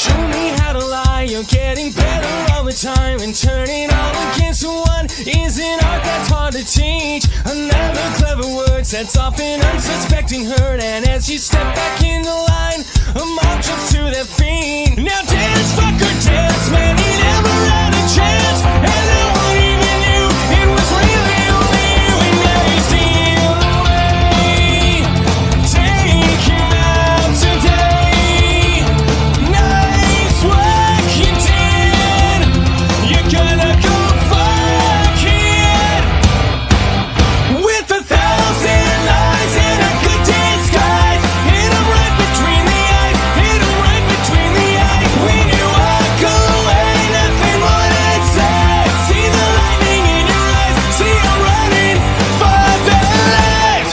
Show me how to lie, you're getting better all the time. And turning all against one is an art that's hard to teach. Another clever word sets off an unsuspecting hurt. And as you step back in the line, a mob jumps to their feet. Now dance, fucker, dance, man, you never had a chance. And no one even knew it was really only you. And now you steal away. Take him out today. Nice work you did. You're gonna go fuck it. With 1,000 lies and a good disguise. Hit 'em right between the eyes. Hit 'em right between the eyes. When you walk away, nothing more to say. See the lightning in your eyes. See you running for their lives.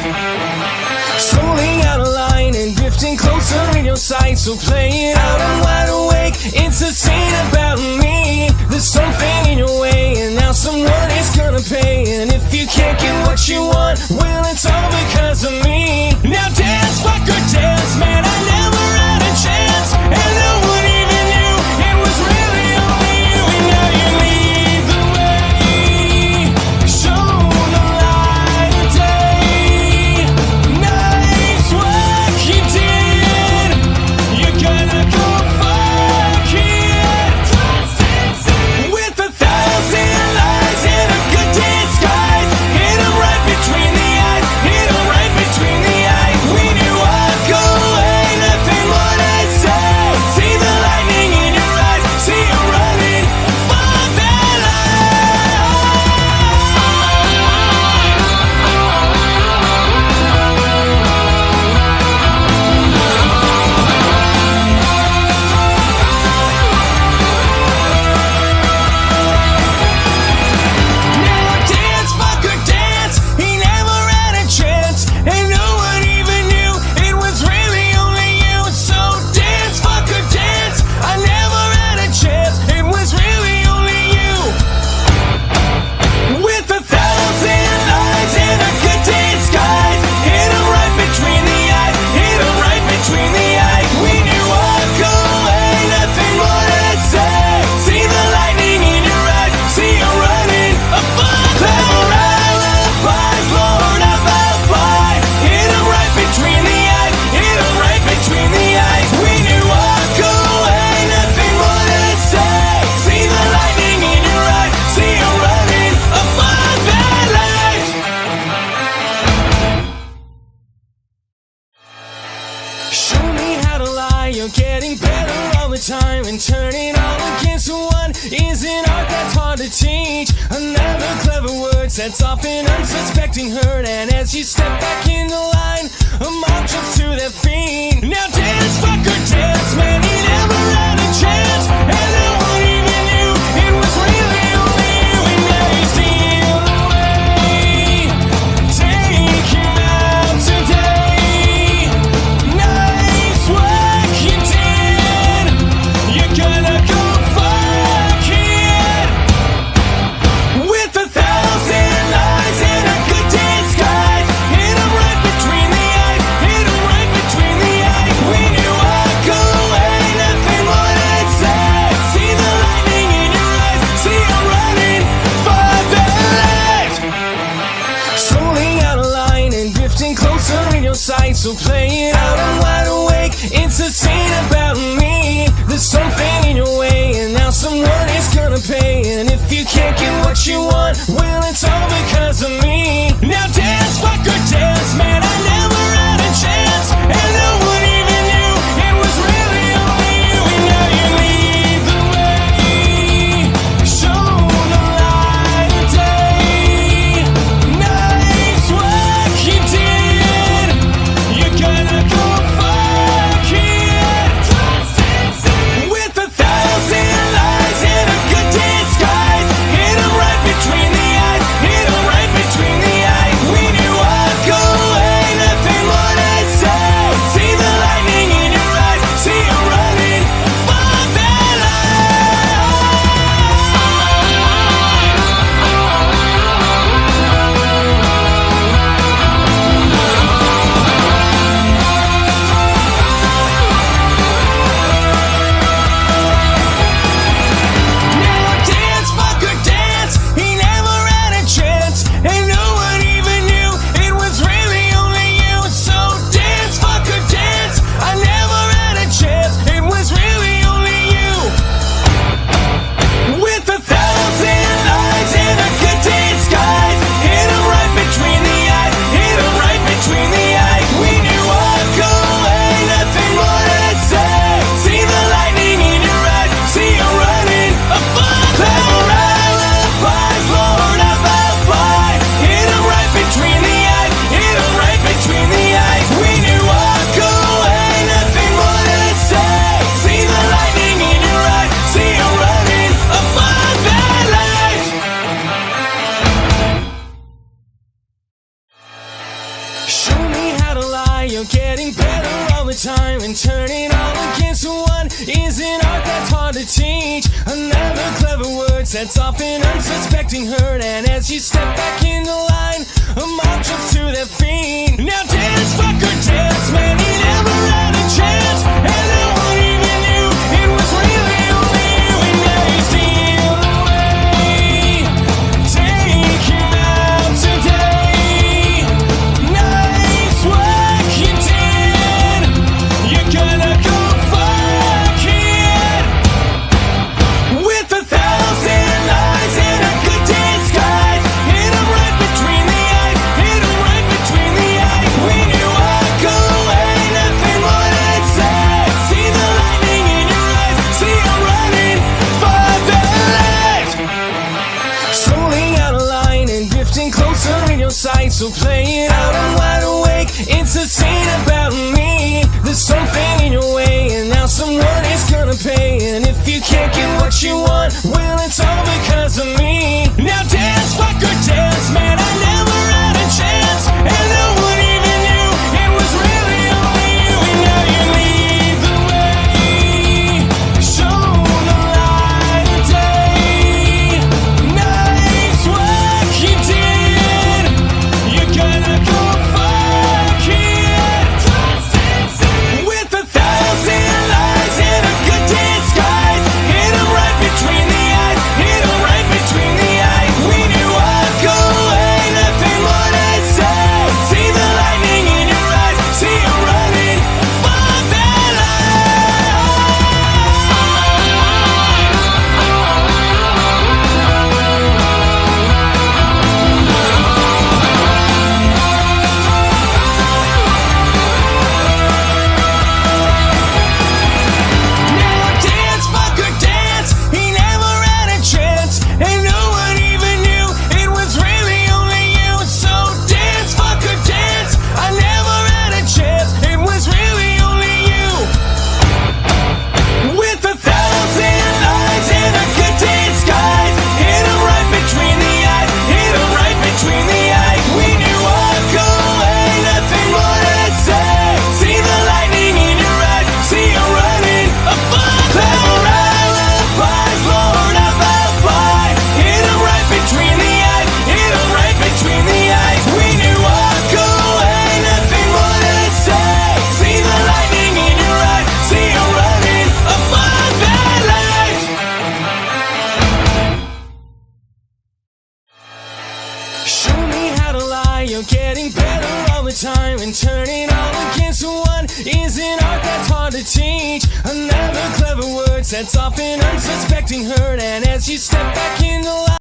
Slowly out of line and drifting closer in your sight. So play it out, I'm wide awake. It's a scene about me. There's something in your way, and now someone is gonna pay. And if you can't get what you want, well, it's all because of me. Now dance, fucker, dance, man, I never had a chance. And no one even knew it was really only you. And now you lead the way. Show the light of day. Nice work you did. You're gonna go fuck it. With 1,000 lies and a good disguise. Hit 'em right between the eyes. Hit 'em right between the eyes. When you walk away, nothing more to say. See the lightning in your eyes. See you running for their lives. Now dance, fucker, dance. He never had a chance, and no one even knew it was really only you. So dance, fucker, dance. I never had a chance. It was really only you. With 1,000 lies and a good disguise. Hit 'em right between the eyes. Hit 'em right between the eyes. When you walk away, nothing more to say. See the lightning in your eyes. See you running a fuck. Clever alibis, Lord of the flies. Hit 'em right between the eyes. Hit 'em right between the eyes. When you walk away, nothing more to say. See the lightning in your eyes. See you running a fuck that life. Show me how to lie, you're getting better all the time. And turning all against one is an art that's hard to teach. Another clever word sets off an unsuspecting hurt. And as you step back in the line, a mob jumps to their feet. Now dance, fucker, dance, man, you never had a chance. And no one even knew it was really only you. And now you steal away. Take him out today. Nice work you did. You're gonna go fuck it. With 1,000 lies and a good disguise. Hit 'em right between the eyes. Hit 'em right between the eyes. When you is an art that's hard to teach. Another clever word sets off an unsuspecting herd, and as you step back in the line, a mob jumps to their feet. Now dance, fucker, dance, man, he never had a chance, and no one even knew it was really only you, and now you steal away. Take him out today. Nice work you did. You're gonna go fuck it. With 1,000 lies and a good disguise, hit him right between the eyes, hit him right between the eyes. When you walk away, nothing more to say. See the lightning in your eyes, see you running for the light. Slowly out of line and drifting closer in your sight, so play it out, I'm wide awake. It's a scene about me. There's something in your way, and now someone is gonna pay. And if you can't get what you want, well, it's all because of me. Now dance, fucker, dance, man, I never had a chance, and no one even knew it was really only you. And now you lead the way, show the light of day. Nice work you did. You're gonna go fuck it. With 1,000 lies and a good disguise, hit him right between the eyes, hit him right between the eyes. When you walk away, nothing more to say. See the lightning in your eyes, see you running for their Now dance, fucker, dance. He never had a chance, and no one even knew it was really only you. So dance, fucker, dance. I never had a chance, it was really only you. With 1,000 lies and a good disguise, hit him right between the eyes, hit him right between the eyes. When you walk away, nothing more to say. See the lightning in your eyes, see you running a fire. Clever alibis, Lord of alibi. Hit him right between the eyes, hit him right between the eyes. When you walk away, nothing more to say. See the lightning in your eyes, see you running a fire life. Show me how to lie, you're getting better all the time, and turning all against one is an art that's hard to teach. Another clever word sets off an unsuspecting herd, and as you step back in the light,